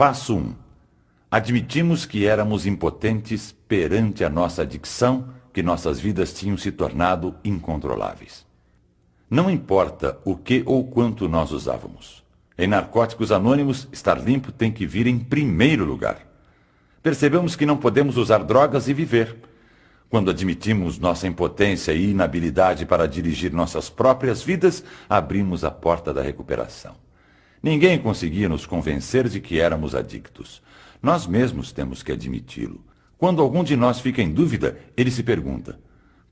Passo 1. Admitimos que éramos impotentes perante a nossa adicção, que nossas vidas tinham se tornado incontroláveis. Não importa o que ou quanto nós usávamos. Em Narcóticos Anônimos, estar limpo tem que vir em primeiro lugar. Percebemos que não podemos usar drogas e viver. Quando admitimos nossa impotência e inabilidade para dirigir nossas próprias vidas, abrimos a porta da recuperação. Ninguém conseguia nos convencer de que éramos adictos. Nós mesmos temos que admiti-lo. Quando algum de nós fica em dúvida, ele se pergunta: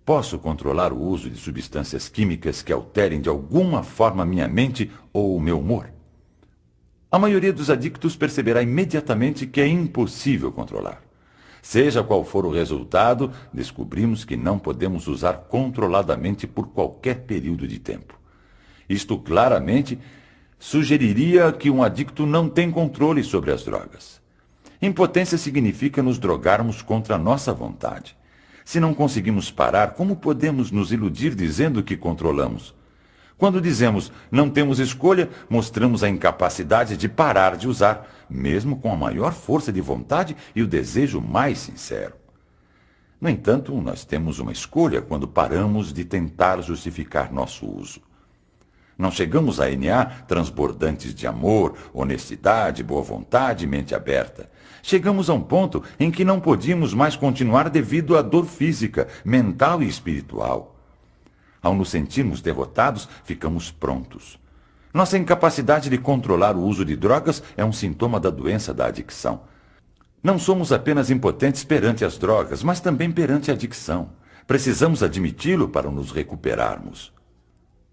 posso controlar o uso de substâncias químicas que alterem de alguma forma minha mente ou o meu humor? A maioria dos adictos perceberá imediatamente que é impossível controlar. Seja qual for o resultado, descobrimos que não podemos usar controladamente por qualquer período de tempo. Isto claramente sugeriria que um adicto não tem controle sobre as drogas. Impotência significa nos drogarmos contra a nossa vontade. Se não conseguimos parar, como podemos nos iludir dizendo que controlamos? Quando dizemos não temos escolha, mostramos a incapacidade de parar de usar, mesmo com a maior força de vontade e o desejo mais sincero. No entanto, nós temos uma escolha quando paramos de tentar justificar nosso uso. Não chegamos a NA transbordantes de amor, honestidade, boa vontade e mente aberta. Chegamos a um ponto em que não podíamos mais continuar devido à dor física, mental e espiritual. Ao nos sentirmos derrotados, ficamos prontos. Nossa incapacidade de controlar o uso de drogas é um sintoma da doença da adicção. Não somos apenas impotentes perante as drogas, mas também perante a adicção. Precisamos admiti-lo para nos recuperarmos.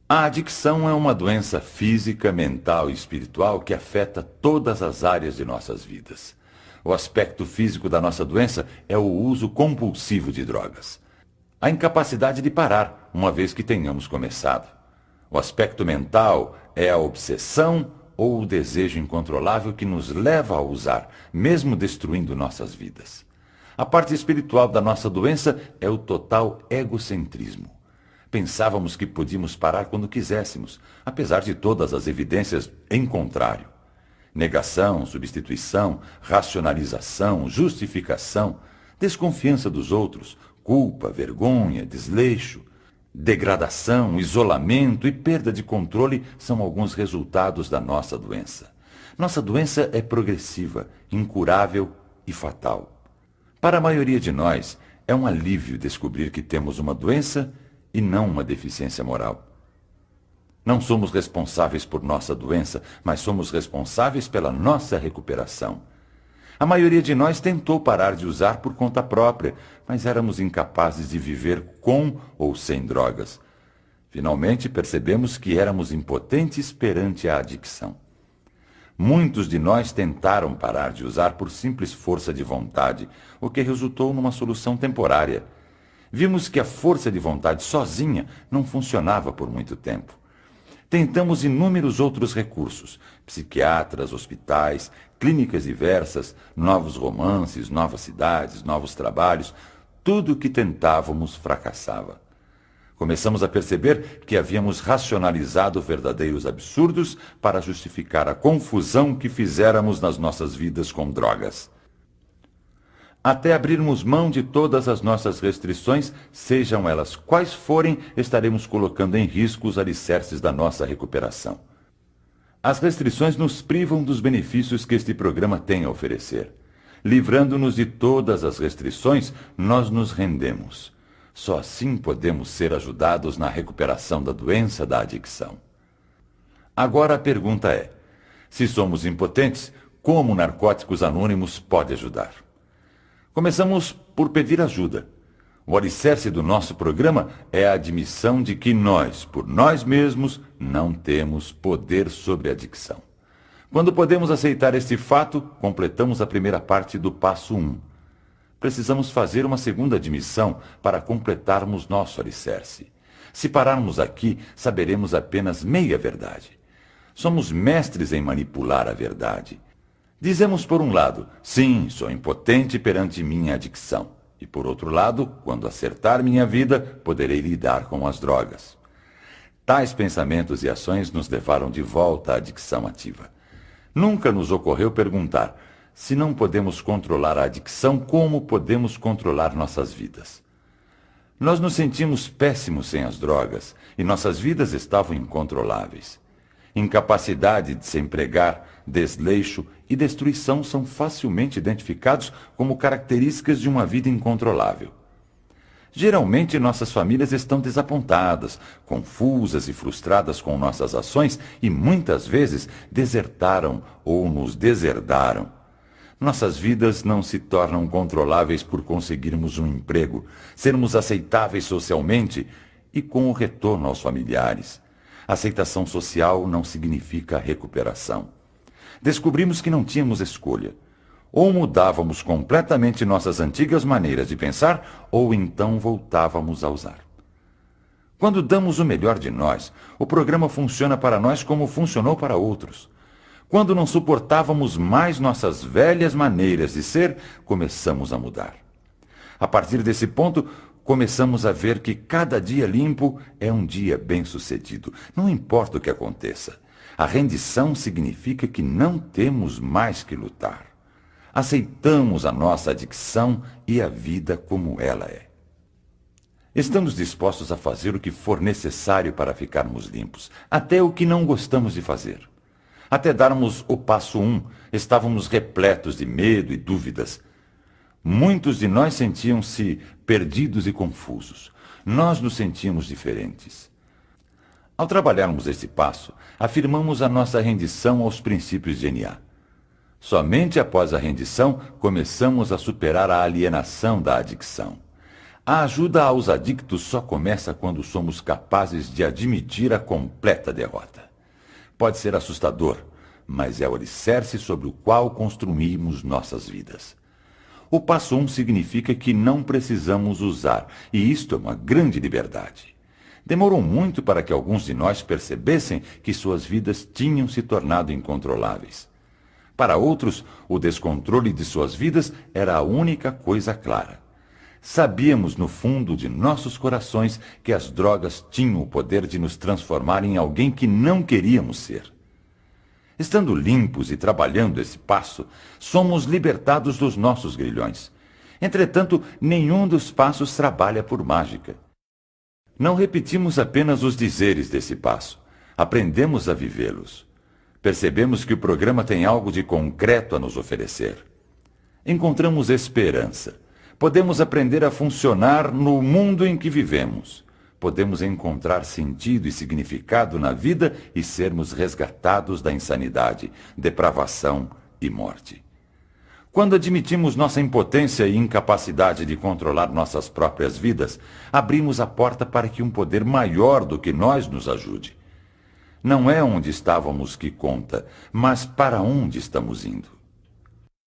A adicção é uma doença física, mental e espiritual que afeta todas as áreas de nossas vidas. O aspecto físico da nossa doença é o uso compulsivo de drogas. A incapacidade de parar, uma vez que tenhamos começado. O aspecto mental é a obsessão ou o desejo incontrolável que nos leva a usar, mesmo destruindo nossas vidas. A parte espiritual da nossa doença é o total egocentrismo. Pensávamos que podíamos parar quando quiséssemos, apesar de todas as evidências em contrário. Negação, substituição, racionalização, justificação, desconfiança dos outros, culpa, vergonha, desleixo, degradação, isolamento e perda de controle são alguns resultados da nossa doença. Nossa doença é progressiva, incurável e fatal. Para a maioria de nós, é um alívio descobrir que temos uma doença e não uma deficiência moral. Não somos responsáveis por nossa doença, mas somos responsáveis pela nossa recuperação. A maioria de nós tentou parar de usar por conta própria, mas éramos incapazes de viver com ou sem drogas. Finalmente percebemos que éramos impotentes perante a adicção. Muitos de nós tentaram parar de usar por simples força de vontade, o que resultou numa solução temporária. Vimos que a força de vontade sozinha não funcionava por muito tempo. Tentamos inúmeros outros recursos: psiquiatras, hospitais, clínicas diversas, novos romances, novas cidades, novos trabalhos. Tudo o que tentávamos fracassava. Começamos a perceber que havíamos racionalizado verdadeiros absurdos para justificar a confusão que fizéramos nas nossas vidas com drogas. Até abrirmos mão de todas as nossas restrições, sejam elas quais forem, estaremos colocando em risco os alicerces da nossa recuperação. As restrições nos privam dos benefícios que este programa tem a oferecer. Livrando-nos de todas as restrições, nós nos rendemos. Só assim podemos ser ajudados na recuperação da doença da adicção. Agora a pergunta é: se somos impotentes, como Narcóticos Anônimos pode ajudar? Começamos por pedir ajuda. O alicerce do nosso programa é a admissão de que nós, por nós mesmos, não temos poder sobre a adicção. Quando podemos aceitar este fato, completamos a primeira parte do passo 1. Precisamos fazer uma segunda admissão para completarmos nosso alicerce. Se pararmos aqui, saberemos apenas meia verdade. Somos mestres em manipular a verdade. Dizemos por um lado: sim, sou impotente perante minha adicção. E por outro lado, quando acertar minha vida, poderei lidar com as drogas. Tais pensamentos e ações nos levaram de volta à adicção ativa. Nunca nos ocorreu perguntar: se não podemos controlar a adicção, como podemos controlar nossas vidas? Nós nos sentimos péssimos sem as drogas e nossas vidas estavam incontroláveis. Incapacidade de se empregar, desleixo e destruição são facilmente identificados como características de uma vida incontrolável. Geralmente, nossas famílias estão desapontadas, confusas e frustradas com nossas ações e muitas vezes desertaram ou nos deserdaram. Nossas vidas não se tornam controláveis por conseguirmos um emprego, sermos aceitáveis socialmente e com o retorno aos familiares. Aceitação social não significa recuperação. Descobrimos que não tínhamos escolha. Ou mudávamos completamente nossas antigas maneiras de pensar, ou então voltávamos a usar. Quando damos o melhor de nós, o programa funciona para nós como funcionou para outros. Quando não suportávamos mais nossas velhas maneiras de ser, começamos a mudar. A partir desse ponto, começamos a ver que cada dia limpo é um dia bem-sucedido. Não importa o que aconteça. A rendição significa que não temos mais que lutar. Aceitamos a nossa adicção e a vida como ela é. Estamos dispostos a fazer o que for necessário para ficarmos limpos, até o que não gostamos de fazer. Até darmos o passo 1, estávamos repletos de medo e dúvidas. Muitos de nós sentiam-se perdidos e confusos. Nós nos sentíamos diferentes. Ao trabalharmos esse passo, afirmamos a nossa rendição aos princípios de NA. Somente após a rendição, começamos a superar a alienação da adicção. A ajuda aos adictos só começa quando somos capazes de admitir a completa derrota. Pode ser assustador, mas é o alicerce sobre o qual construímos nossas vidas. O passo 1 significa que não precisamos usar, e isto é uma grande liberdade. Demorou muito para que alguns de nós percebessem que suas vidas tinham se tornado incontroláveis. Para outros, o descontrole de suas vidas era a única coisa clara. Sabíamos no fundo de nossos corações que as drogas tinham o poder de nos transformar em alguém que não queríamos ser. Estando limpos e trabalhando esse passo, somos libertados dos nossos grilhões. Entretanto, nenhum dos passos trabalha por mágica. Não repetimos apenas os dizeres desse passo, aprendemos a vivê-los. Percebemos que o programa tem algo de concreto a nos oferecer. Encontramos esperança. Podemos aprender a funcionar no mundo em que vivemos. Podemos encontrar sentido e significado na vida e sermos resgatados da insanidade, depravação e morte. Quando admitimos nossa impotência e incapacidade de controlar nossas próprias vidas, abrimos a porta para que um poder maior do que nós nos ajude. Não é onde estávamos que conta, mas para onde estamos indo.